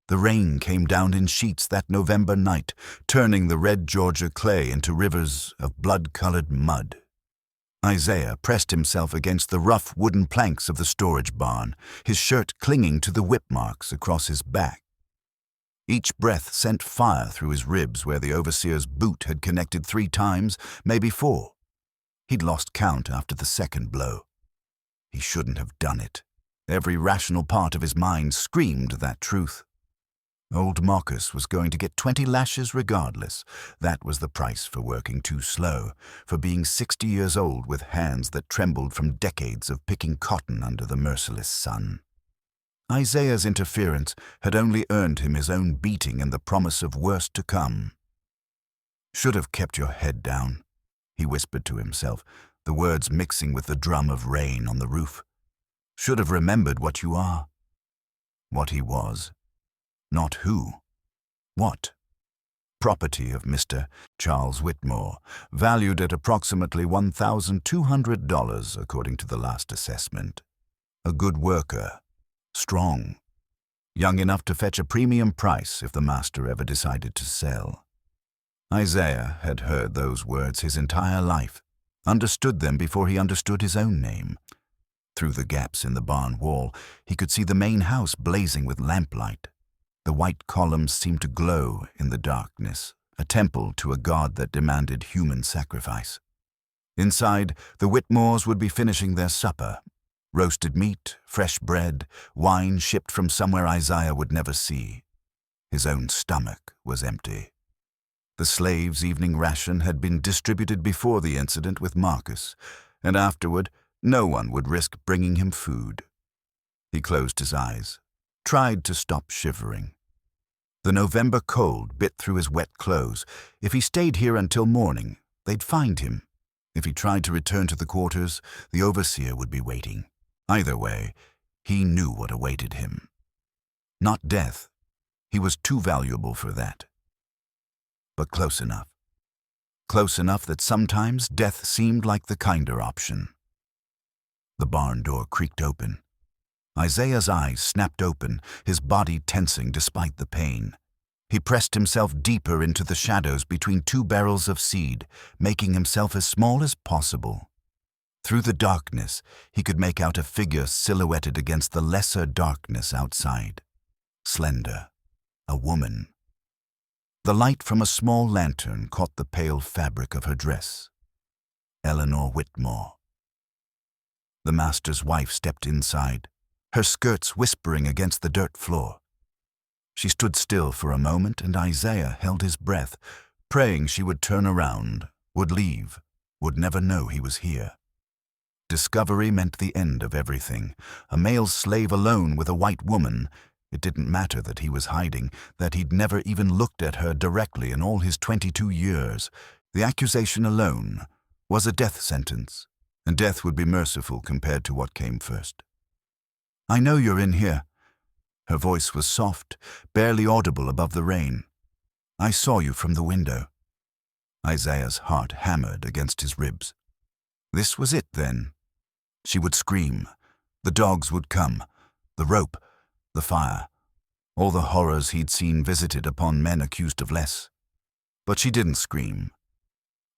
The rain came down in sheets that November night, turning the red Georgia clay into rivers of blood-colored mud. Isaiah pressed himself against the rough wooden planks of the storage barn, his shirt clinging to the whip marks across his back. Each breath sent fire through his ribs where the overseer's boot had connected 3 times, maybe 4. He'd lost count after the second blow. He shouldn't have done it. Every rational part of his mind screamed that truth. Old Marcus was going to get 20 lashes regardless. That was the price for working too slow, for being 60 years old with hands that trembled from decades of picking cotton under the merciless sun. Isaiah's interference had only earned him his own beating and the promise of worse to come. "Should have kept your head down," he whispered to himself, the words mixing with the drum of rain on the roof. "Should have remembered what you are." What he was. Not who. What? Property of Mr. Charles Whitmore, valued at approximately $1,200 according to the last assessment. A good worker. Strong. Young enough to fetch a premium price if the master ever decided to sell. Isaiah had heard those words his entire life, understood them before he understood his own name. Through the gaps in the barn wall, he could see the main house blazing with lamplight. The white columns seemed to glow in the darkness, a temple to a god that demanded human sacrifice. Inside, the Whitmores would be finishing their supper. Roasted meat, fresh bread, wine shipped from somewhere Isaiah would never see. His own stomach was empty. The slaves' evening ration had been distributed before the incident with Marcus, and afterward no one would risk bringing him food. He closed his eyes, tried to stop shivering. The November cold bit through his wet clothes. If he stayed here until morning, they'd find him. If he tried to return to the quarters, the overseer would be waiting. Either way, he knew what awaited him. Not death. He was too valuable for that. But close enough. Close enough that sometimes death seemed like the kinder option. The barn door creaked open. Isaiah's eyes snapped open, his body tensing despite the pain. He pressed himself deeper into the shadows between 2 barrels of seed, making himself as small as possible. Through the darkness, he could make out a figure silhouetted against the lesser darkness outside. Slender. A woman. The light from a small lantern caught the pale fabric of her dress. Eleanor Whitmore. The master's wife stepped inside, her skirts whispering against the dirt floor. She stood still for a moment, and Isaiah held his breath, praying she would turn around, would leave, would never know he was here. Discovery meant the end of everything. A male slave alone with a white woman. It didn't matter that he was hiding, that he'd never even looked at her directly in all his 22 years. The accusation alone was a death sentence, and death would be merciful compared to what came first. "I know you're in here." Her voice was soft, barely audible above the rain. "I saw you from the window." Isaiah's heart hammered against his ribs. This was it, then. She would scream. The dogs would come. The rope. The fire. All the horrors he'd seen visited upon men accused of less. But she didn't scream.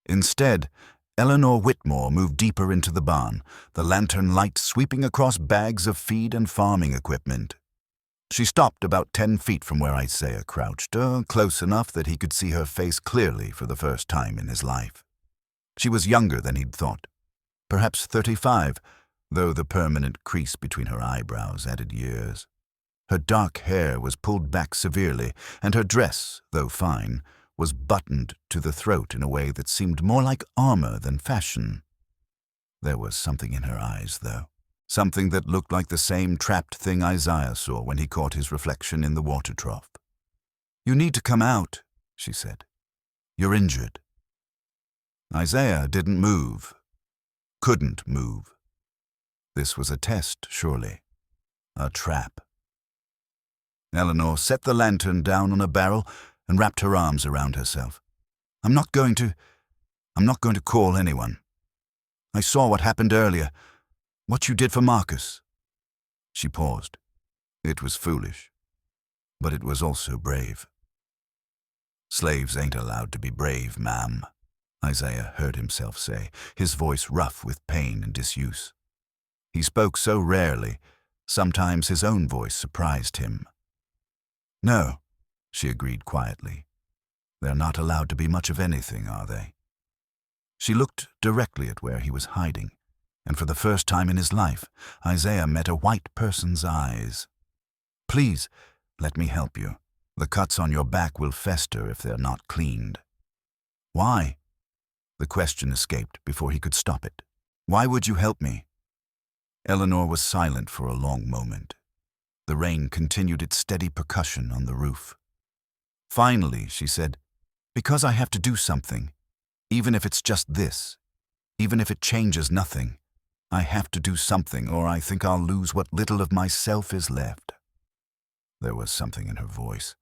Instead, Eleanor Whitmore moved deeper into the barn, the lantern light sweeping across bags of feed and farming equipment. She stopped about 10 feet from where Isaiah crouched, close enough that he could see her face clearly for the first time in his life. She was younger than he'd thought, perhaps 35, though the permanent crease between her eyebrows added years. Her dark hair was pulled back severely, and her dress, though fine, was buttoned to the throat in a way that seemed more like armor than fashion. There was something in her eyes, though. Something that looked like the same trapped thing Isaiah saw when he caught his reflection in the water trough. "You need to come out," she said. "You're injured." Isaiah didn't move. Couldn't move. This was a test, surely. A trap. Eleanor set the lantern down on a barrel and wrapped her arms around herself. I'm not going to call anyone. I saw what happened earlier, what you did for Marcus." She paused. It was foolish. but it was also brave. "Slaves ain't allowed to be brave, ma'am," Isaiah heard himself say, his voice rough with pain and disuse. He spoke so rarely, sometimes his own voice surprised him. "No," she agreed quietly. "They're not allowed to be much of anything, are they?" She looked directly at where he was hiding, and for the first time in his life, Isaiah met a white person's eyes. "Please, let me help you. The cuts on your back will fester if they're not cleaned." "Why?" The question escaped before he could stop it. "Why would you help me?" Eleanor was silent for a long moment. The rain continued its steady percussion on the roof. Finally, she said, "Because I have to do something. Even if it's just this. Even if it changes nothing. I have to do something, or I think I'll lose what little of myself is left." There was something in her voice,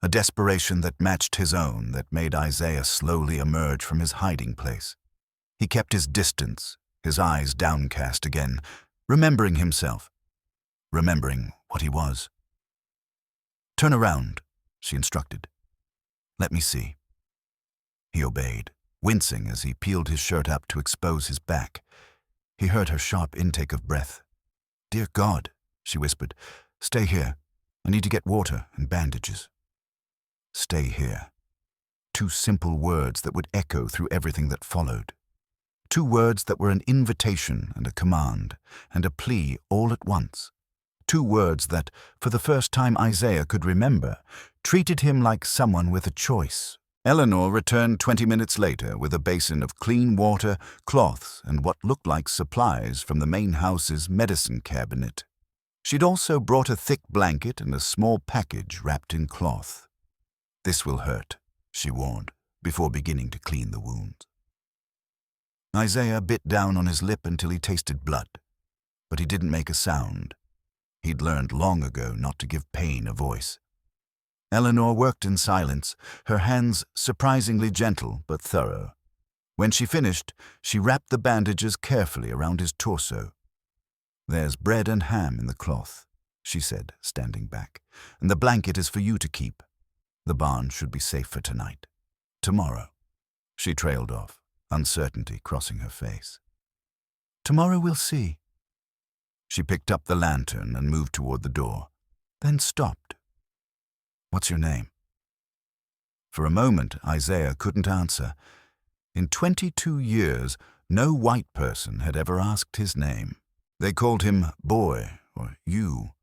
a desperation that matched his own, that made Isaiah slowly emerge from his hiding place. He kept his distance, his eyes downcast again, remembering himself, remembering what he was. "Turn around," she instructed. "Let me see." He obeyed, wincing as he peeled his shirt up to expose his back. He heard her sharp intake of breath. "Dear God," she whispered, "stay here. I need to get water and bandages." Stay here. Two simple words that would echo through everything that followed. Two words that were an invitation and a command, and a plea all at once. Two words that, for the first time Isaiah could remember, treated him like someone with a choice. Eleanor returned 20 minutes later with a basin of clean water, cloths, and what looked like supplies from the main house's medicine cabinet. She'd also brought a thick blanket and a small package wrapped in cloth. "This will hurt," she warned, before beginning to clean the wound. Isaiah bit down on his lip until he tasted blood, but he didn't make a sound. He'd learned long ago not to give pain a voice. Eleanor worked in silence, her hands surprisingly gentle but thorough. When she finished, she wrapped the bandages carefully around his torso. "There's bread and ham in the cloth," she said, standing back, "and the blanket is for you to keep. The barn should be safe for tonight. Tomorrow." She trailed off, uncertainty crossing her face. "Tomorrow we'll see." She picked up the lantern and moved toward the door, then stopped. "What's your name?" For a moment, Isaiah couldn't answer. In 22 years, no white person had ever asked his name. They called him boy or you,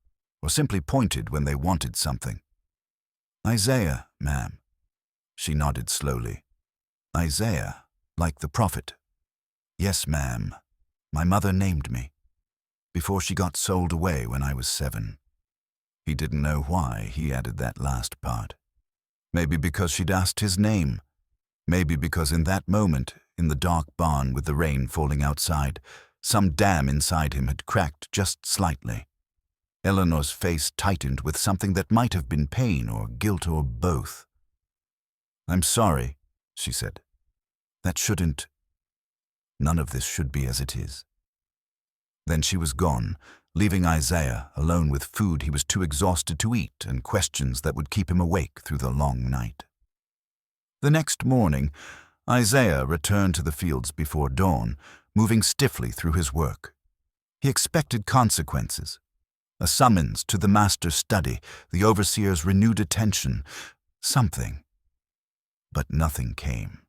or simply pointed when they wanted something. "Isaiah, ma'am." She nodded slowly. "Isaiah, like the prophet." "Yes, ma'am. My mother named me. Before she got sold away when I was 7. He didn't know why he added that last part. Maybe because she'd asked his name. Maybe because in that moment, in the dark barn with the rain falling outside, some dam inside him had cracked just slightly. Eleanor's face tightened with something that might have been pain or guilt or both. "I'm sorry," she said. "That shouldn't... None of this should be as it is." Then she was gone, leaving Isaiah alone with food he was too exhausted to eat and questions that would keep him awake through the long night. The next morning, Isaiah returned to the fields before dawn, moving stiffly through his work. He expected consequences. A summons to the master's study, the overseer's renewed attention, something. But nothing came.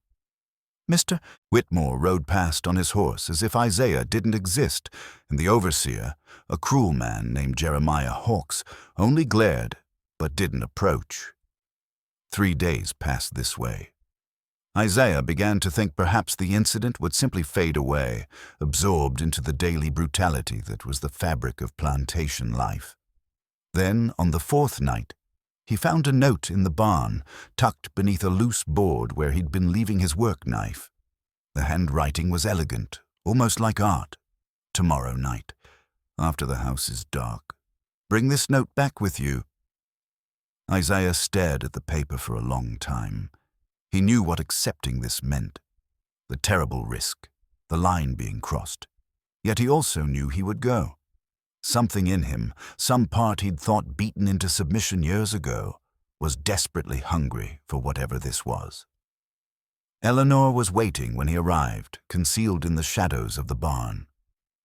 Mr. Whitmore rode past on his horse as if Isaiah didn't exist, and the overseer, a cruel man named Jeremiah Hawkes, only glared but didn't approach. 3 days passed this way. Isaiah began to think perhaps the incident would simply fade away, absorbed into the daily brutality that was the fabric of plantation life. Then, on the 4th night, he found a note in the barn, tucked beneath a loose board where he'd been leaving his work knife. The handwriting was elegant, almost like art. "Tomorrow night, after the house is dark. Bring this note back with you." Isaiah stared at the paper for a long time. He knew what accepting this meant. The terrible risk, the line being crossed. Yet he also knew he would go. Something in him, some part he'd thought beaten into submission years ago, was desperately hungry for whatever this was. Eleanor was waiting when he arrived, concealed in the shadows of the barn.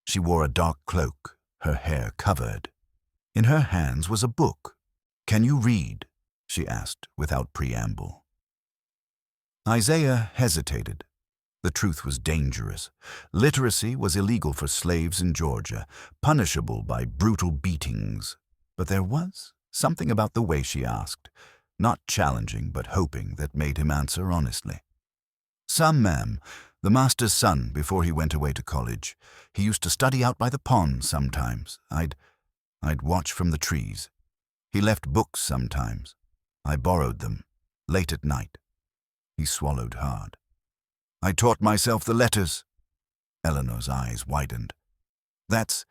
She wore a dark cloak, her hair covered. In her hands was a book. "Can you read?" she asked without preamble. Isaiah hesitated. The truth was dangerous. Literacy was illegal for slaves in Georgia, punishable by brutal beatings. But there was something about the way she asked, not challenging but hoping, that made him answer honestly. "Some, ma'am. The master's son before he went away to college. He used to study out by the pond sometimes. I'd watch from the trees. He left books sometimes. I borrowed them, late at night." He swallowed hard. "I taught myself the letters." Eleanor's eyes widened. That's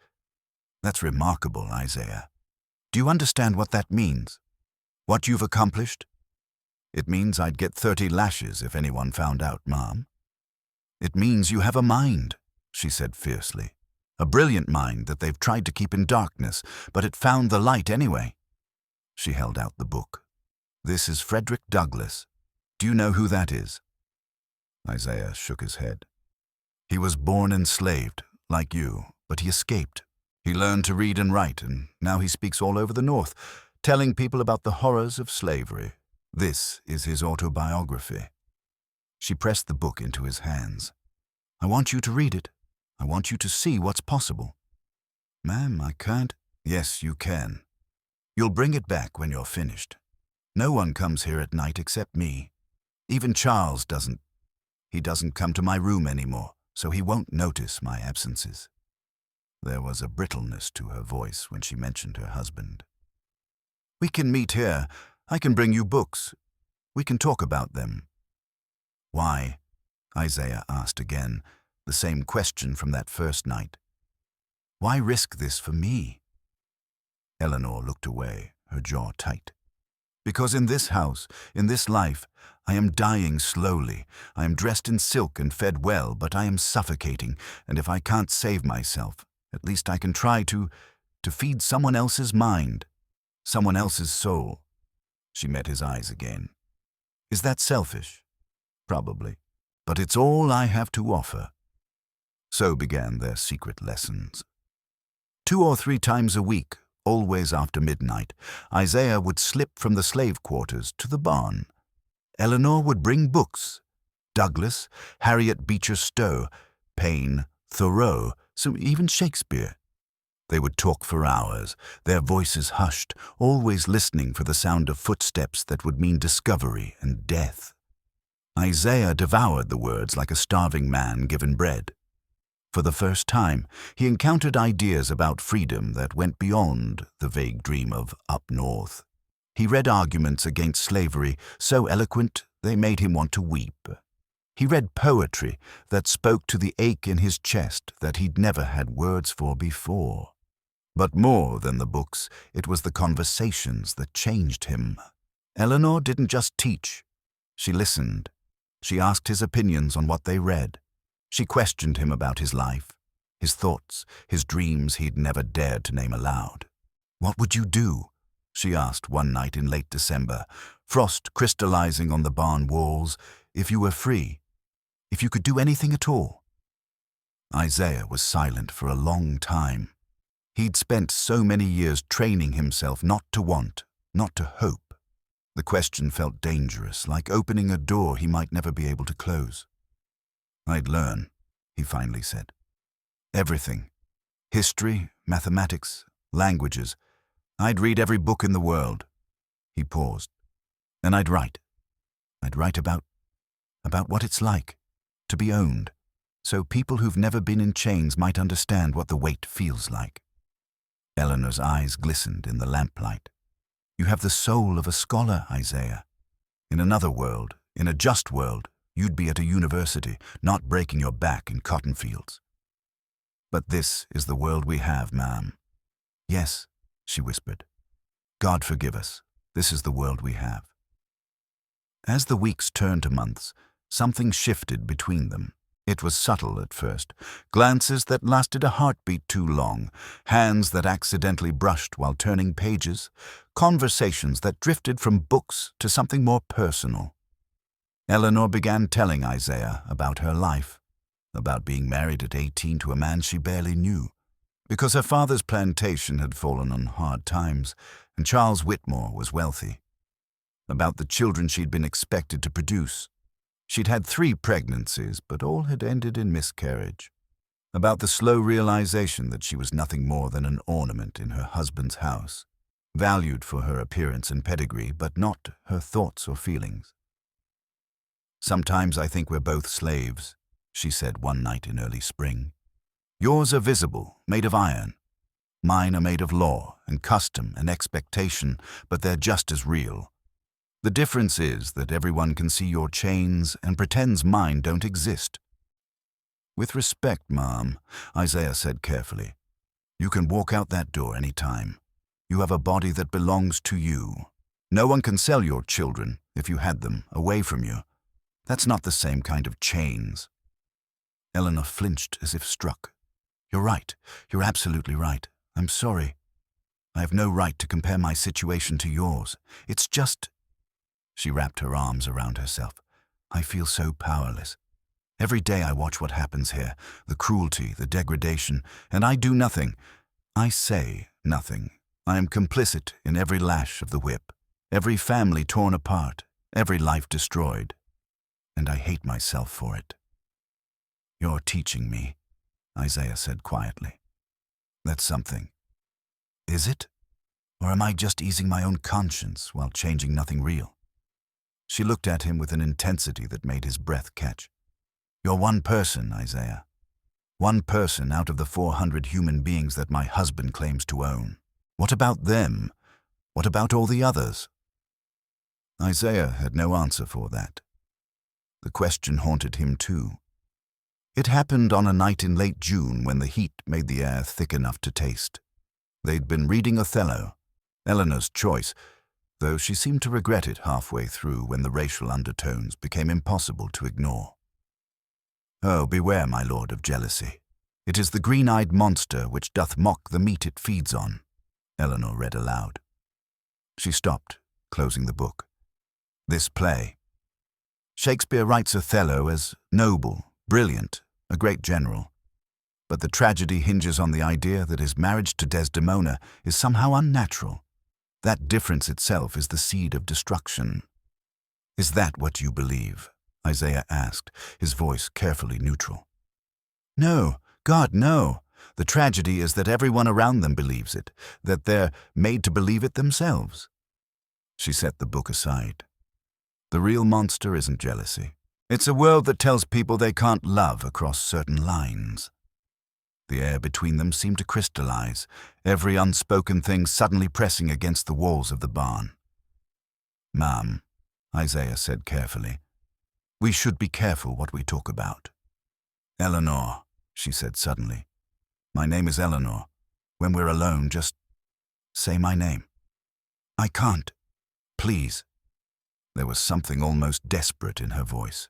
remarkable, Isaiah. Do you understand what that means? What you've accomplished?" "It means I'd get 30 lashes if anyone found out, Mom." "It means you have a mind," she said fiercely. "A brilliant mind that they've tried to keep in darkness, but it found the light anyway." She held out the book. "This is Frederick Douglass. Do you know who that is?" Isaiah shook his head. "He was born enslaved, like you, but he escaped. He learned to read and write, and now he speaks all over the North, telling people about the horrors of slavery. This is his autobiography." She pressed the book into his hands. "I want you to read it. I want you to see what's possible." "Ma'am, I can't." "Yes, you can. You'll bring it back when you're finished. No one comes here at night except me. Even Charles doesn't. He doesn't come to my room anymore, so he won't notice my absences." There was a brittleness to her voice when she mentioned her husband. "We can meet here. I can bring you books. We can talk about them." "Why?" Isaiah asked again, the same question from that first night. "Why risk this for me?" Eleanor looked away, her jaw tight. "Because in this house, in this life, I am dying slowly. I am dressed in silk and fed well, but I am suffocating, and if I can't save myself, at least I can try to feed someone else's mind, someone else's soul." She met his eyes again. "Is that selfish? Probably. But it's all I have to offer." So began their secret lessons. 2 or 3 times a week, always after midnight, Isaiah would slip from the slave quarters to the barn. Eleanor would bring books: Douglass, Harriet Beecher Stowe, Paine, Thoreau, so even Shakespeare. They would talk for hours, their voices hushed, always listening for the sound of footsteps that would mean discovery and death. Isaiah devoured the words like a starving man given bread. For the first time, he encountered ideas about freedom that went beyond the vague dream of up north. He read arguments against slavery so eloquent they made him want to weep. He read poetry that spoke to the ache in his chest that he'd never had words for before. But more than the books, it was the conversations that changed him. Eleanor didn't just teach. She listened. She asked his opinions on what they read. She questioned him about his life, his thoughts, his dreams he'd never dared to name aloud. "What would you do?" she asked one night in late December, frost crystallizing on the barn walls, "if you were free? If you could do anything at all?" Isaiah was silent for a long time. He'd spent so many years training himself not to want, not to hope. The question felt dangerous, like opening a door he might never be able to close. "I'd learn," he finally said. "Everything. History, mathematics, languages. I'd read every book in the world." He paused. "And I'd write. I'd write about what it's like to be owned, so people who've never been in chains might understand what the weight feels like." Eleanor's eyes glistened in the lamplight. "You have the soul of a scholar, Isaiah. In another world, in a just world, you'd be at a university, not breaking your back in cotton fields." "But this is the world we have, ma'am." "Yes," she whispered. "God forgive us. This is the world we have." As the weeks turned to months, something shifted between them. It was subtle at first, glances that lasted a heartbeat too long, hands that accidentally brushed while turning pages, conversations that drifted from books to something more personal. Eleanor began telling Isaiah about her life, about being married at 18 to a man she barely knew, because her father's plantation had fallen on hard times and Charles Whitmore was wealthy, about the children she'd been expected to produce. She'd had 3 pregnancies, but all had ended in miscarriage. About the slow realization that she was nothing more than an ornament in her husband's house, valued for her appearance and pedigree, but not her thoughts or feelings. "Sometimes I think we're both slaves," she said one night in early spring. "Yours are visible, made of iron. Mine are made of law and custom and expectation, but they're just as real. The difference is that everyone can see your chains and pretends mine don't exist." "With respect, Mom," Isaiah said carefully, "you can walk out that door any time. You have a body that belongs to you. No one can sell your children, if you had them, away from you. That's not the same kind of chains." Eleanor flinched as if struck. "You're right. You're absolutely right. I'm sorry. I have no right to compare my situation to yours. It's just—" She wrapped her arms around herself. "I feel so powerless. Every day I watch what happens here, the cruelty, the degradation, and I do nothing. I say nothing. I am complicit in every lash of the whip, every family torn apart, every life destroyed. And I hate myself for it." "You're teaching me," Isaiah said quietly. "That's something. Is it? Or am I just easing my own conscience while changing nothing real?" She looked at him with an intensity that made his breath catch. "You're one person, Isaiah. One person out of the 400 human beings that my husband claims to own. What about them? What about all the others?" Isaiah had no answer for that. The question haunted him too. It happened on a night in late June when the heat made the air thick enough to taste. They'd been reading Othello, Eleanor's choice, though she seemed to regret it halfway through when the racial undertones became impossible to ignore. "Oh, beware, my lord, of jealousy. It is the green-eyed monster which doth mock the meat it feeds on," Eleanor read aloud. She stopped, closing the book. "This play. Shakespeare writes Othello as noble, brilliant, a great general. But the tragedy hinges on the idea that his marriage to Desdemona is somehow unnatural. That difference itself is the seed of destruction." "Is that what you believe?" Isaiah asked, his voice carefully neutral. "No, God, no. The tragedy is that everyone around them believes it, that they're made to believe it themselves." She set the book aside. "The real monster isn't jealousy. It's a world that tells people they can't love across certain lines." The air between them seemed to crystallize, every unspoken thing suddenly pressing against the walls of the barn. "Ma'am," Isaiah said carefully, "we should be careful what we talk about." "Eleanor," she said suddenly. "My name is Eleanor. When we're alone, just say my name." "I can't. Please." There was something almost desperate in her voice.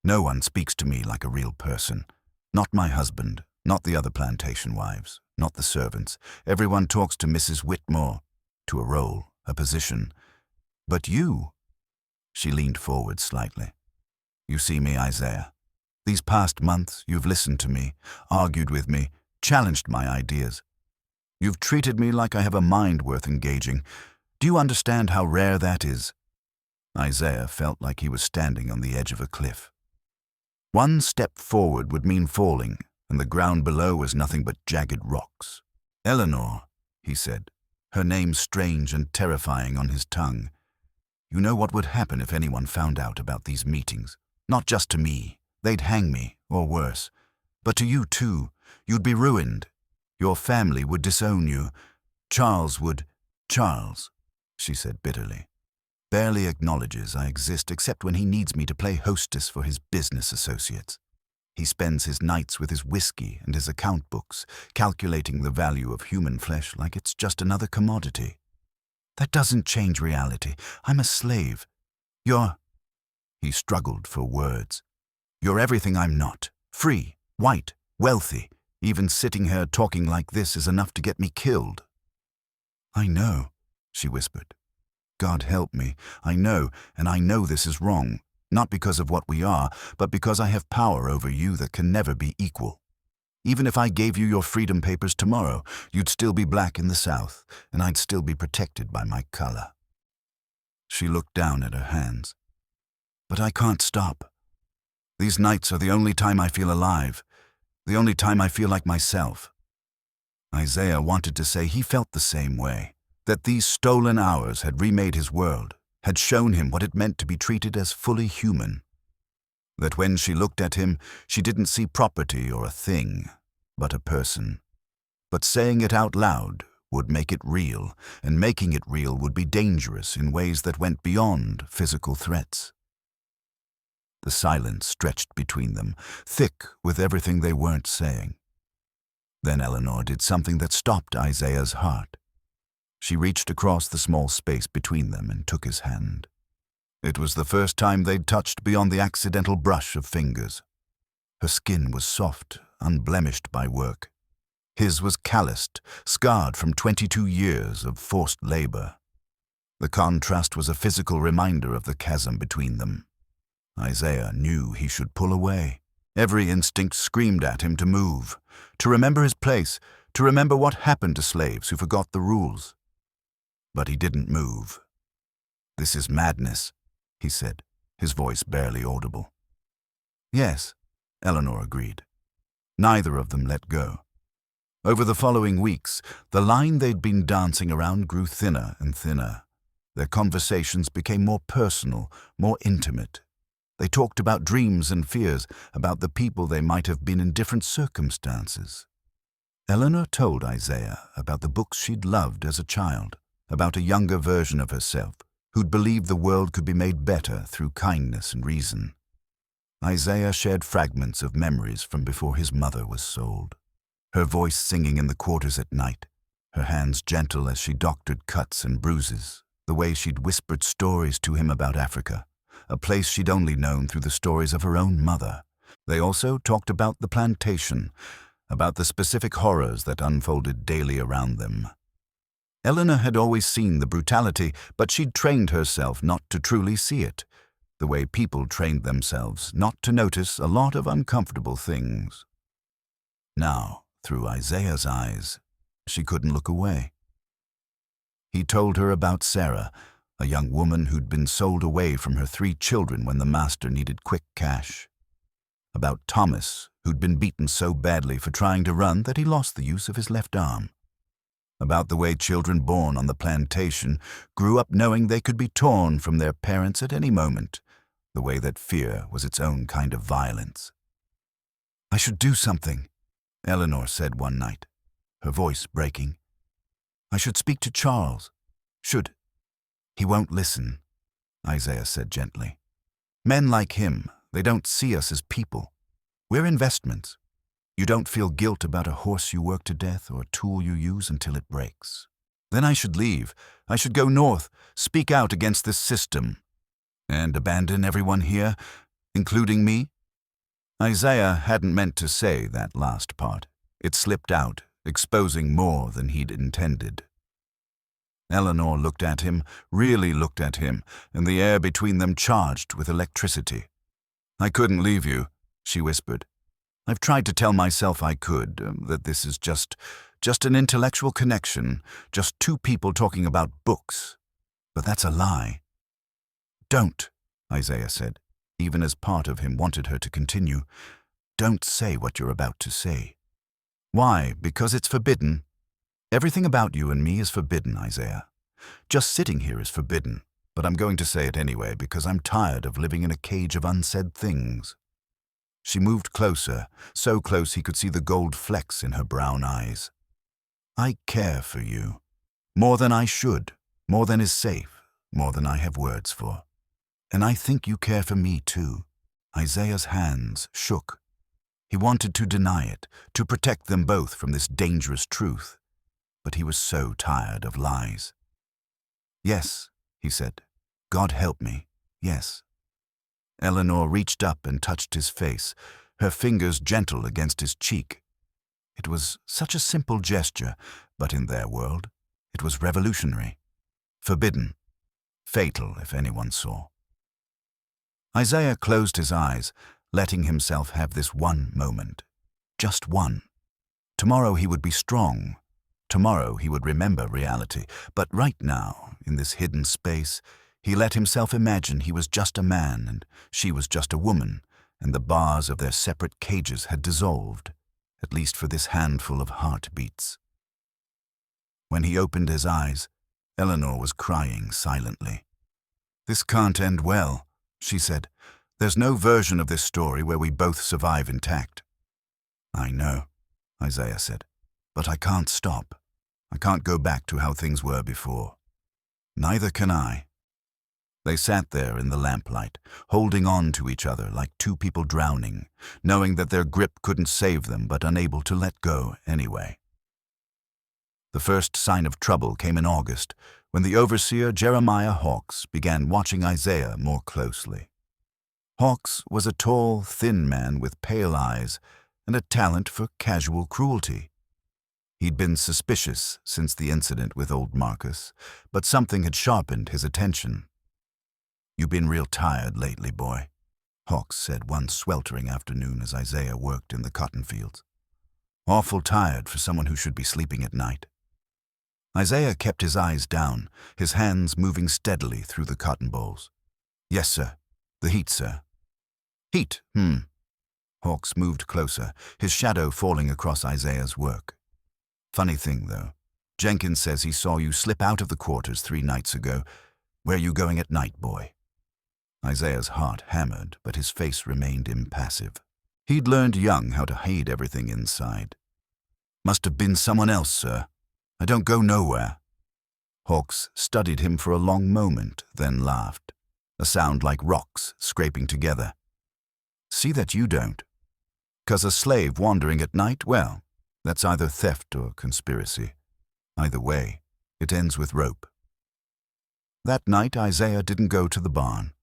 "No one speaks to me like a real person. Not my husband, not the other plantation wives, not the servants. Everyone talks to Mrs. Whitmore, to a role, a position. But you—" She leaned forward slightly. "You see me, Isaiah. These past months, you've listened to me, argued with me, challenged my ideas. You've treated me like I have a mind worth engaging. Do you understand how rare that is?" Isaiah felt like he was standing on the edge of a cliff. One step forward would mean falling, and the ground below was nothing but jagged rocks. "Eleanor," he said, her name strange and terrifying on his tongue. "You know what would happen if anyone found out about these meetings? Not just to me. They'd hang me, or worse. But to you too. You'd be ruined. Your family would disown you. Charles, she said bitterly, barely acknowledges I exist except when he needs me to play hostess for his business associates. He spends his nights with his whiskey and his account books, calculating the value of human flesh like it's just another commodity. That doesn't change reality. I'm a slave. He struggled for words. "You're everything I'm not. Free, white, wealthy. Even sitting here talking like this is enough to get me killed." "I know," she whispered. "God help me. I know, and I know this is wrong. Not because of what we are, but because I have power over you that can never be equal. Even if I gave you your freedom papers tomorrow, you'd still be black in the South, and I'd still be protected by my color." She looked down at her hands. "But I can't stop. These nights are the only time I feel alive, the only time I feel like myself." Isaiah wanted to say he felt the same way, that these stolen hours had remade his world, had shown him what it meant to be treated as fully human. That when she looked at him, she didn't see property or a thing, but a person. But saying it out loud would make it real, and making it real would be dangerous in ways that went beyond physical threats. The silence stretched between them, thick with everything they weren't saying. Then Eleanor did something that stopped Isaiah's heart. She reached across the small space between them and took his hand. It was the first time they'd touched beyond the accidental brush of fingers. Her skin was soft, unblemished by work. His was calloused, scarred from 22 years of forced labor. The contrast was a physical reminder of the chasm between them. Isaiah knew he should pull away. Every instinct screamed at him to move, to remember his place, to remember what happened to slaves who forgot the rules. But he didn't move. "This is madness," he said, his voice barely audible. "Yes," Eleanor agreed. Neither of them let go. Over the following weeks, the line they'd been dancing around grew thinner and thinner. Their conversations became more personal, more intimate. They talked about dreams and fears, about the people they might have been in different circumstances. Eleanor told Isaiah about the books she'd loved as a child, about a younger version of herself who'd believed the world could be made better through kindness and reason. Isaiah shared fragments of memories from before his mother was sold. Her voice singing in the quarters at night, her hands gentle as she doctored cuts and bruises, the way she'd whispered stories to him about Africa, a place she'd only known through the stories of her own mother. They also talked about the plantation, about the specific horrors that unfolded daily around them. Eleanor had always seen the brutality, but she'd trained herself not to truly see it, the way people trained themselves not to notice a lot of uncomfortable things. Now, through Isaiah's eyes, she couldn't look away. He told her about Sarah, a young woman who'd been sold away from her 3 children when the master needed quick cash. About Thomas, who'd been beaten so badly for trying to run that he lost the use of his left arm. About the way children born on the plantation grew up knowing they could be torn from their parents at any moment, the way that fear was its own kind of violence. "I should do something," Eleanor said one night, her voice breaking. "I should speak to Charles. Should." "He won't listen," Isaiah said gently. "Men like him, they don't see us as people. We're investments. You don't feel guilt about a horse you work to death or a tool you use until it breaks. Then I should leave. I should go north, speak out against this system. And abandon everyone here, including me?" Isaiah hadn't meant to say that last part. It slipped out, exposing more than he'd intended. Eleanor looked at him, really looked at him, and the air between them charged with electricity. "I couldn't leave you," she whispered. "I've tried to tell myself I could, that this is just an intellectual connection, just 2 people talking about books. But that's a lie." "Don't," Isaiah said, even as part of him wanted her to continue. "Don't say what you're about to say." "Why? Because it's forbidden? Everything about you and me is forbidden, Isaiah. Just sitting here is forbidden, but I'm going to say it anyway because I'm tired of living in a cage of unsaid things." She moved closer, so close he could see the gold flecks in her brown eyes. "I care for you. More than I should, more than is safe, more than I have words for. And I think you care for me too." Isaiah's hands shook. He wanted to deny it, to protect them both from this dangerous truth. But he was so tired of lies. "Yes," he said. "God help me, yes." Eleanor reached up and touched his face, her fingers gentle against his cheek. It was such a simple gesture, but in their world, it was revolutionary, forbidden, fatal if anyone saw. Isaiah closed his eyes, letting himself have this one moment. Just one. Tomorrow he would be strong. Tomorrow he would remember reality. But right now, in this hidden space, he let himself imagine he was just a man and she was just a woman, and the bars of their separate cages had dissolved, at least for this handful of heartbeats. When he opened his eyes, Eleanor was crying silently. "This can't end well," she said. "There's no version of this story where we both survive intact." "I know," Isaiah said, "but I can't stop. I can't go back to how things were before." "Neither can I." They sat there in the lamplight, holding on to each other like two people drowning, knowing that their grip couldn't save them but unable to let go anyway. The first sign of trouble came in August, when the overseer Jeremiah Hawkes began watching Isaiah more closely. Hawkes was a tall, thin man with pale eyes and a talent for casual cruelty. He'd been suspicious since the incident with old Marcus, but something had sharpened his attention. "You've been real tired lately, boy," Hawkes said one sweltering afternoon as Isaiah worked in the cotton fields. "Awful tired for someone who should be sleeping at night." Isaiah kept his eyes down, his hands moving steadily through the cotton bolls. "Yes, sir. The heat, sir." "Heat, Hawkes moved closer, his shadow falling across Isaiah's work. "Funny thing, though. Jenkins says he saw you slip out of the quarters 3 nights ago. Where you going at night, boy?" Isaiah's heart hammered, but his face remained impassive. He'd learned young how to hide everything inside. "Must have been someone else, sir. I don't go nowhere." Hawkes studied him for a long moment, then laughed, a sound like rocks scraping together. "See that you don't. 'Cause a slave wandering at night, well, that's either theft or conspiracy. Either way, it ends with rope." That night Isaiah didn't go to the barn.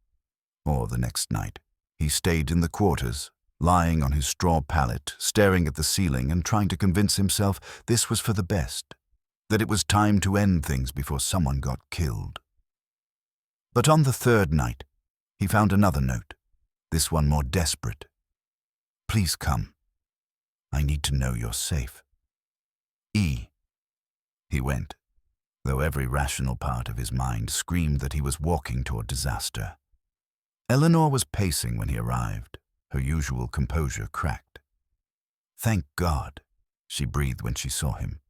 Or the next night. He stayed in the quarters, lying on his straw pallet, staring at the ceiling and trying to convince himself this was for the best, that it was time to end things before someone got killed. But on the 3rd night, he found another note, this one more desperate. "Please come. I need to know you're safe. E." He went, though every rational part of his mind screamed that he was walking toward disaster. Eleanor was pacing when he arrived, her usual composure cracked. "Thank God," she breathed when she saw him.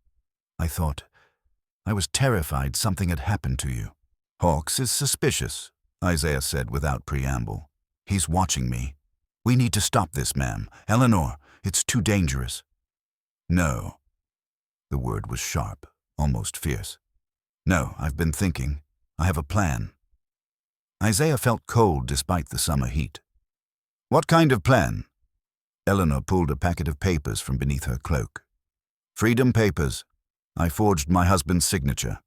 I was terrified something had happened to you." "Hawkes is suspicious," Isaiah said without preamble. "He's watching me. We need to stop this, ma'am. Eleanor, it's too dangerous." "No." The word was sharp, almost fierce. "No, I've been thinking. I have a plan." Isaiah felt cold despite the summer heat. "What kind of plan?" Eleanor pulled a packet of papers from beneath her cloak. "Freedom papers. I forged my husband's signature.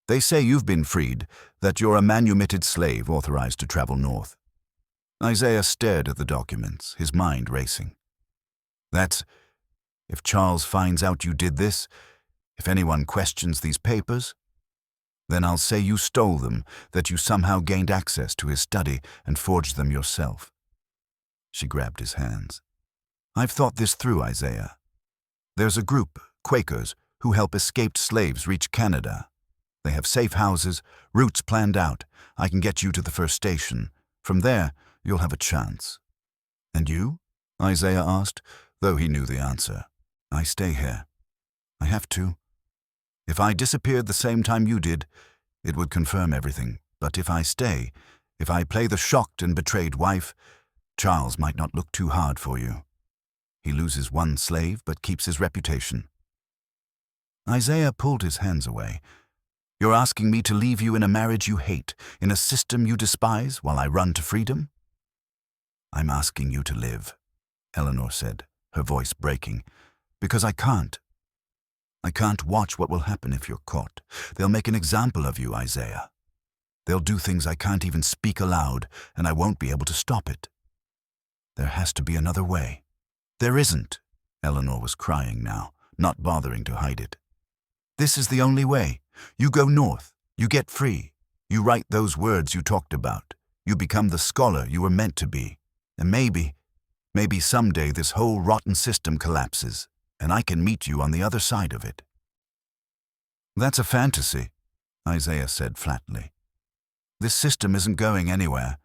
They say you've been freed, that you're a manumitted slave authorized to travel north." Isaiah stared at the documents, his mind racing. "That's... if Charles finds out you did this, if anyone questions these papers, then I'll say you stole them, that you somehow gained access to his study and forged them yourself." She grabbed his hands. "I've thought this through, Isaiah. There's a group, Quakers, who help escaped slaves reach Canada. They have safe houses, routes planned out. I can get you to the first station. From there, you'll have a chance." "And you?" Isaiah asked, though he knew the answer. "I stay here. I have to. If I disappeared the same time you did, it would confirm everything. But if I stay, if I play the shocked and betrayed wife, Charles might not look too hard for you. He loses one slave but keeps his reputation." Isaiah pulled his hands away. "You're asking me to leave you in a marriage you hate, in a system you despise, while I run to freedom?" "I'm asking you to live," Eleanor said, her voice breaking, "because I can't. I can't watch what will happen if you're caught. They'll make an example of you, Isaiah. They'll do things I can't even speak aloud, and I won't be able to stop it. There has to be another way." There isn't. Eleanor was crying now, not bothering to hide it. This is the only way. You go north. You get free. You write those words you talked about. You become the scholar you were meant to be. And maybe someday this whole rotten system collapses, and I can meet you on the other side of it. That's a fantasy, Isaiah said flatly. This system isn't going anywhere.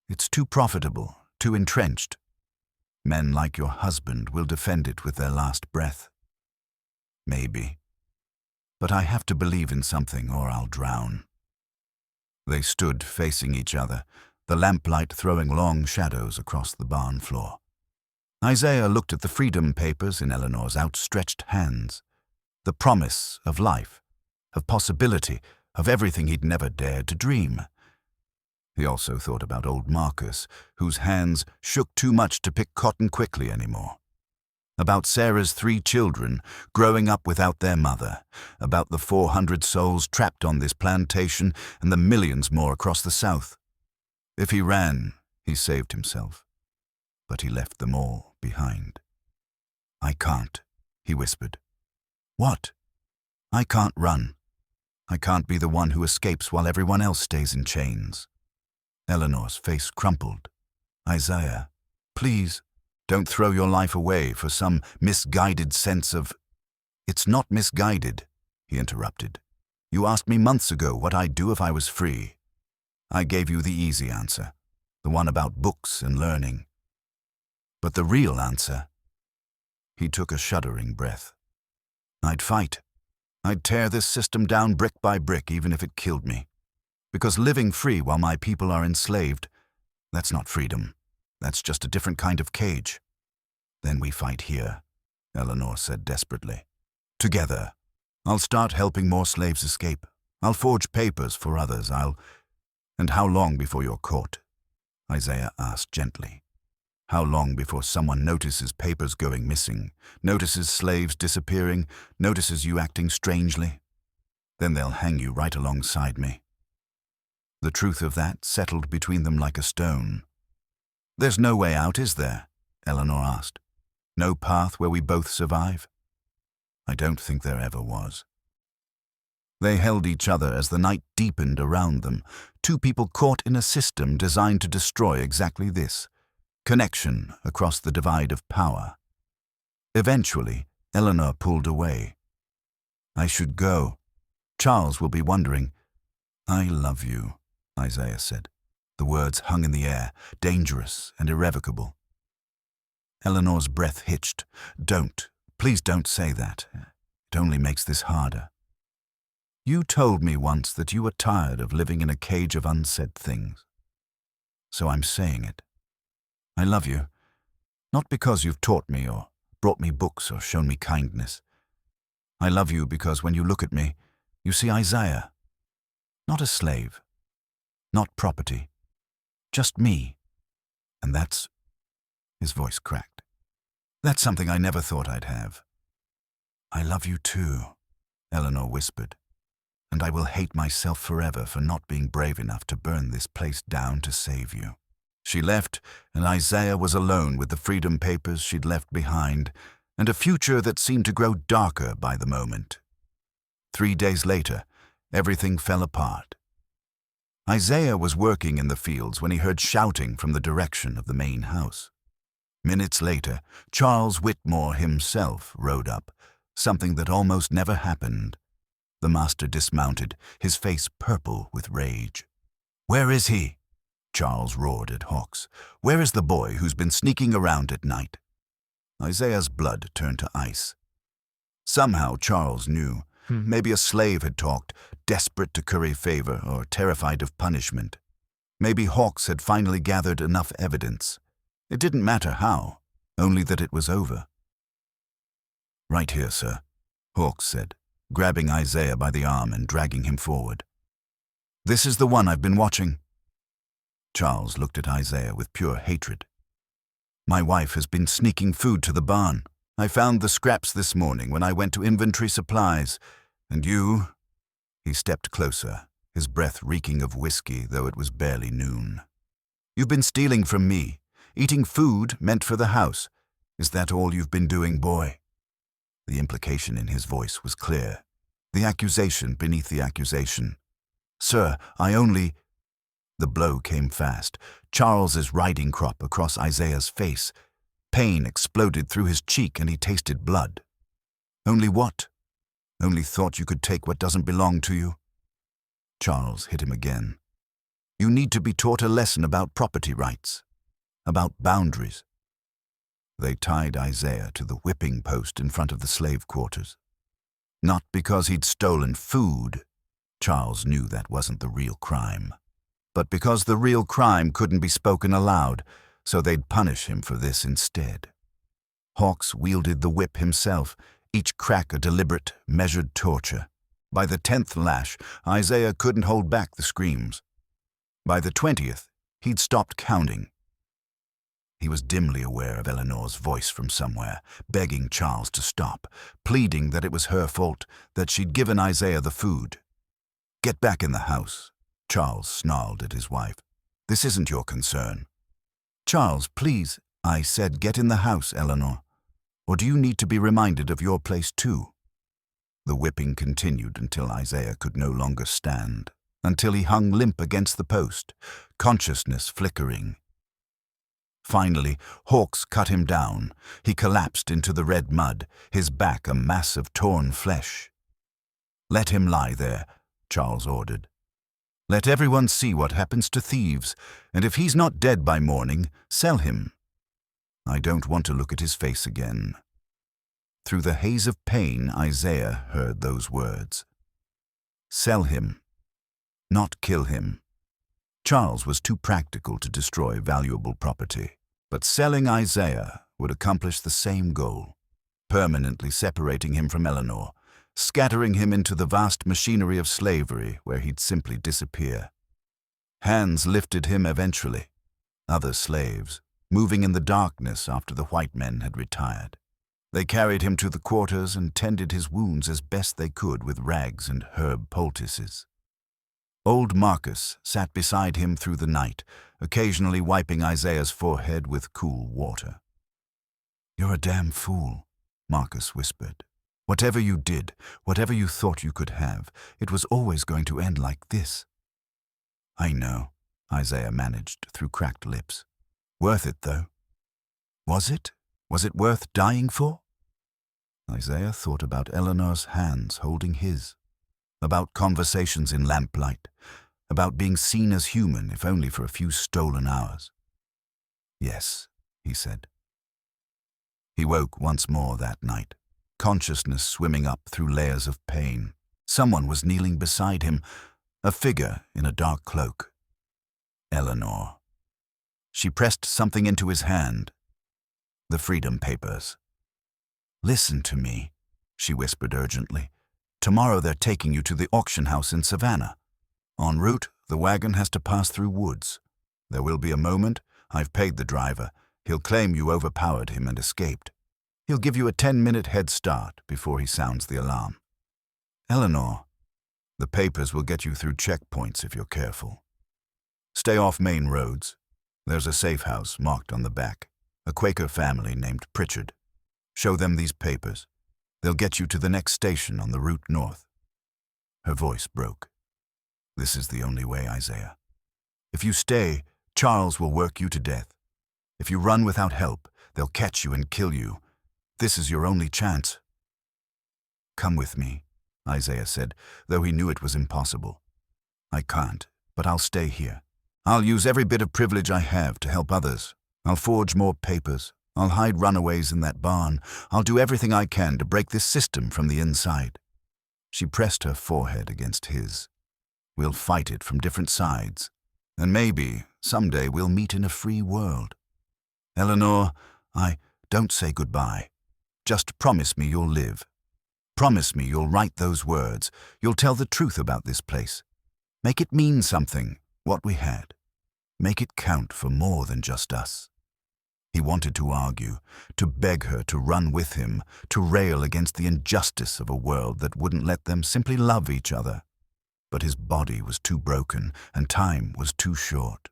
It's too profitable, too entrenched. Men like your husband will defend it with their last breath. Maybe. But I have to believe in something or I'll drown. They stood facing each other, the lamplight throwing long shadows across the barn floor. Isaiah looked at the freedom papers in Eleanor's outstretched hands. The promise of life, of possibility, of everything he'd never dared to dream. He also thought about old Marcus, whose hands shook too much to pick cotton quickly anymore. About Sarah's 3 children growing up without their mother, about the 400 souls trapped on this plantation and the millions more across the South. If he ran, he saved himself, but he left them all behind. I can't, he whispered. What? I can't run. I can't be the one who escapes while everyone else stays in chains. Eleanor's face crumpled. Isaiah, please, don't throw your life away for some misguided sense of— It's not misguided, he interrupted. You asked me months ago what I'd do if I was free. I gave you the easy answer, the one about books and learning. But the real answer— He took a shuddering breath. I'd fight. I'd tear this system down brick by brick even if it killed me. Because living free while my people are enslaved, that's not freedom. That's just a different kind of cage. Then we fight here, Eleanor said desperately. Together. I'll start helping more slaves escape. I'll forge papers for others. And how long before you're caught? Isaiah asked gently. How long before someone notices papers going missing, notices slaves disappearing, notices you acting strangely? Then they'll hang you right alongside me. The truth of that settled between them like a stone. There's no way out, is there? Eleanor asked. No path where we both survive? I don't think there ever was. They held each other as the night deepened around them, 2 people caught in a system designed to destroy exactly this, connection across the divide of power. Eventually, Eleanor pulled away. I should go. Charles will be wondering. I love you, Isaiah said. The words hung in the air, dangerous and irrevocable. Eleanor's breath hitched. Don't. Please don't say that. It only makes this harder. You told me once that you were tired of living in a cage of unsaid things. So I'm saying it. I love you, not because you've taught me or brought me books or shown me kindness. I love you because when you look at me, you see Isaiah. Not a slave, not property, just me. And that's— His voice cracked. That's something I never thought I'd have. I love you too, Eleanor whispered, and I will hate myself forever for not being brave enough to burn this place down to save you. She left, and Isaiah was alone with the freedom papers she'd left behind, and a future that seemed to grow darker by the moment. 3 days later, everything fell apart. Isaiah was working in the fields when he heard shouting from the direction of the main house. Minutes later, Charles Whitmore himself rode up, something that almost never happened. The master dismounted, his face purple with rage. Where is he? Charles roared at Hawks. Where is the boy who's been sneaking around at night? Isaiah's blood turned to ice. Somehow Charles knew. Maybe a slave had talked, desperate to curry favor or terrified of punishment. Maybe Hawks had finally gathered enough evidence. It didn't matter how, only that it was over. Right here, sir, Hawks said, grabbing Isaiah by the arm and dragging him forward. This is the one I've been watching. Charles looked at Isaiah with pure hatred. My wife has been sneaking food to the barn. I found the scraps this morning when I went to inventory supplies. And you— He stepped closer, his breath reeking of whiskey, though it was barely noon. You've been stealing from me, eating food meant for the house. Is that all you've been doing, boy?" The implication in his voice was clear. The accusation beneath the accusation. "Sir, I only—" The blow came fast. Charles's riding crop across Isaiah's face. Pain exploded through his cheek and he tasted blood. "Only what? Only thought you could take what doesn't belong to you?" Charles hit him again. "You need to be taught a lesson about property rights, about boundaries." They tied Isaiah to the whipping post in front of the slave quarters. Not because he'd stolen food. Charles knew that wasn't the real crime. But because the real crime couldn't be spoken aloud, so they'd punish him for this instead. Hawkes wielded the whip himself, each crack a deliberate, measured torture. By the 10th lash, Isaiah couldn't hold back the screams. By the 20th, he'd stopped counting. He was dimly aware of Eleanor's voice from somewhere, begging Charles to stop, pleading that it was her fault, that she'd given Isaiah the food. "Get back in the house," Charles snarled at his wife. "This isn't your concern." "Charles, please," I said, "get in the house, Eleanor. Or do you need to be reminded of your place too?" The whipping continued until Isaiah could no longer stand, until he hung limp against the post, consciousness flickering. Finally, Hawkes cut him down. He collapsed into the red mud, his back a mass of torn flesh. "Let him lie there," Charles ordered. "Let everyone see what happens to thieves, and if he's not dead by morning, sell him. I don't want to look at his face again." Through the haze of pain, Isaiah heard those words. Sell him, not kill him. Charles was too practical to destroy valuable property, but selling Isaiah would accomplish the same goal, permanently separating him from Eleanor, scattering him into the vast machinery of slavery where he'd simply disappear. Hands lifted him eventually, other slaves, moving in the darkness after the white men had retired. They carried him to the quarters and tended his wounds as best they could with rags and herb poultices. Old Marcus sat beside him through the night, occasionally wiping Isaiah's forehead with cool water. "You're a damn fool," Marcus whispered. "Whatever you did, whatever you thought you could have, it was always going to end like this." "I know," Isaiah managed through cracked lips. "Worth it, though." "Was it? Was it worth dying for?" Isaiah thought about Eleanor's hands holding his, about conversations in lamplight, about being seen as human if only for a few stolen hours. "Yes," he said. He woke once more that night, consciousness swimming up through layers of pain. Someone was kneeling beside him, a figure in a dark cloak. Eleanor. She pressed something into his hand. The Freedom Papers. "Listen to me," she whispered urgently. "Tomorrow they're taking you to the auction house in Savannah. En route, the wagon has to pass through woods. There will be a moment. I've paid the driver. He'll claim you overpowered him and escaped. He'll give you a 10-minute head start before he sounds the alarm. Eleanor, the papers will get you through checkpoints if you're careful. Stay off main roads. There's a safe house marked on the back, a Quaker family named Pritchard. Show them these papers. They'll get you to the next station on the route north." Her voice broke. "This is the only way, Isaiah. If you stay, Charles will work you to death. If you run without help, they'll catch you and kill you. This is your only chance." "Come with me," Isaiah said, though he knew it was impossible. "I can't, but I'll stay here. I'll use every bit of privilege I have to help others. I'll forge more papers. I'll hide runaways in that barn. I'll do everything I can to break this system from the inside." She pressed her forehead against his. "We'll fight it from different sides. And maybe, someday, we'll meet in a free world. Eleanor, don't say goodbye. Just promise me you'll live. Promise me you'll write those words. You'll tell the truth about this place. Make it mean something, what we had. Make it count for more than just us." He wanted to argue, to beg her to run with him, to rail against the injustice of a world that wouldn't let them simply love each other. But his body was too broken, and time was too short.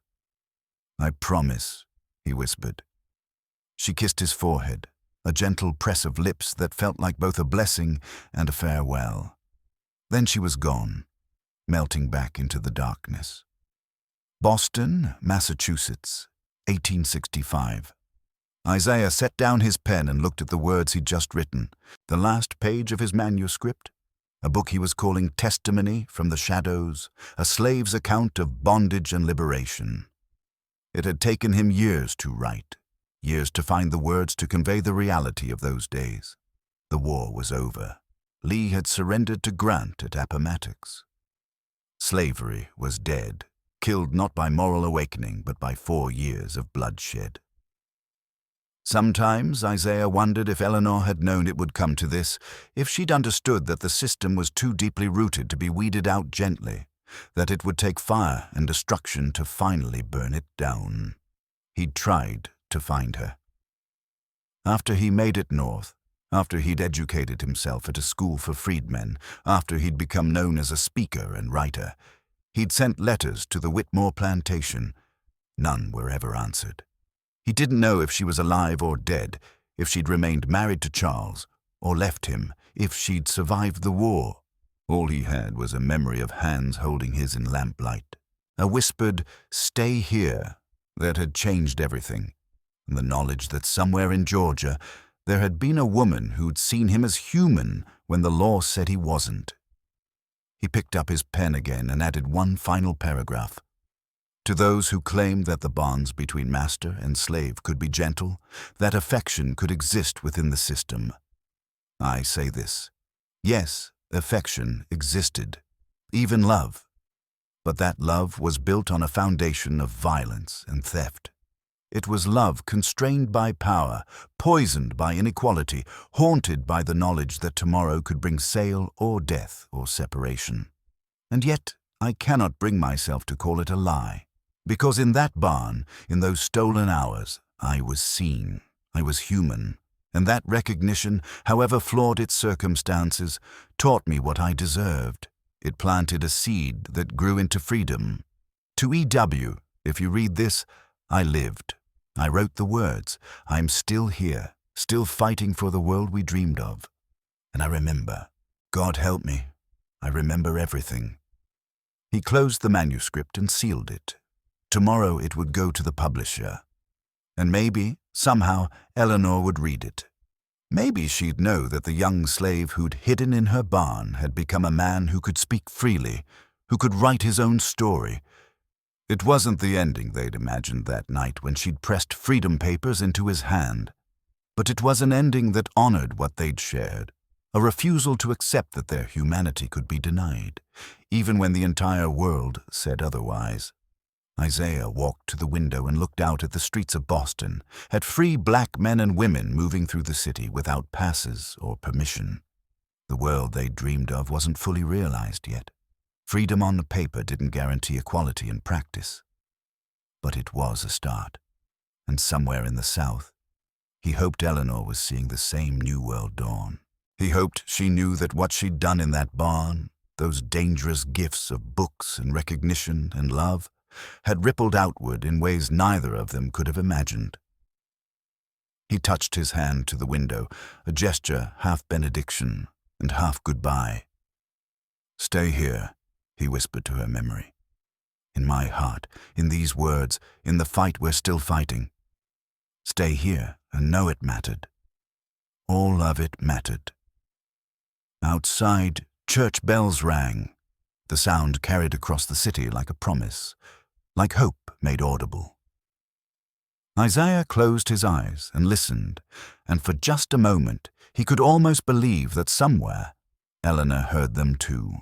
"I promise," he whispered. She kissed his forehead, a gentle press of lips that felt like both a blessing and a farewell. Then she was gone, melting back into the darkness. Boston, Massachusetts, 1865. Isaiah set down his pen and looked at the words he'd just written, the last page of his manuscript, a book he was calling Testimony from the Shadows, a slave's account of bondage and liberation. It had taken him years to write, years to find the words to convey the reality of those days. The war was over. Lee had surrendered to Grant at Appomattox. Slavery was dead, killed not by moral awakening but by 4 years of bloodshed. Sometimes Isaiah wondered if Eleanor had known it would come to this, if she'd understood that the system was too deeply rooted to be weeded out gently, that it would take fire and destruction to finally burn it down. He'd tried to find her. After he made it north, after he'd educated himself at a school for freedmen, after he'd become known as a speaker and writer, he'd sent letters to the Whitmore plantation. None were ever answered. He didn't know if she was alive or dead, if she'd remained married to Charles, or left him, if she'd survived the war. All he had was a memory of hands holding his in lamplight, a whispered, "Stay here," that had changed everything, and the knowledge that somewhere in Georgia there had been a woman who'd seen him as human when the law said he wasn't. He picked up his pen again and added one final paragraph. To those who claimed that the bonds between master and slave could be gentle, that affection could exist within the system, I say this: yes, affection existed, even love, but that love was built on a foundation of violence and theft. It was love constrained by power, poisoned by inequality, haunted by the knowledge that tomorrow could bring sale or death or separation. And yet I cannot bring myself to call it a lie. Because in that barn, in those stolen hours, I was seen, I was human, and that recognition, however flawed its circumstances, taught me what I deserved. It planted a seed that grew into freedom. To E.W., if you read this, I lived. I wrote the words. I'm still here, still fighting for the world we dreamed of. And I remember. God help me. I remember everything. He closed the manuscript and sealed it. Tomorrow it would go to the publisher. And maybe, somehow, Eleanor would read it. Maybe she'd know that the young slave who'd hidden in her barn had become a man who could speak freely, who could write his own story. It wasn't the ending they'd imagined that night when she'd pressed freedom papers into his hand. But it was an ending that honored what they'd shared, a refusal to accept that their humanity could be denied, even when the entire world said otherwise. Isaiah walked to the window and looked out at the streets of Boston, at free black men and women moving through the city without passes or permission. The world they dreamed of wasn't fully realized yet. Freedom on the paper didn't guarantee equality in practice. But it was a start. And somewhere in the South, he hoped Eleanor was seeing the same new world dawn. He hoped she knew that what she'd done in that barn, those dangerous gifts of books and recognition and love, had rippled outward in ways neither of them could have imagined. He touched his hand to the window, a gesture half benediction and half goodbye. "Stay here," he whispered to her memory. "In my heart, in these words, in the fight we're still fighting. Stay here and know it mattered. All of it mattered." Outside, church bells rang. The sound carried across the city like a promise, like hope made audible. Isaiah closed his eyes and listened, and for just a moment he could almost believe that somewhere Eleanor heard them too.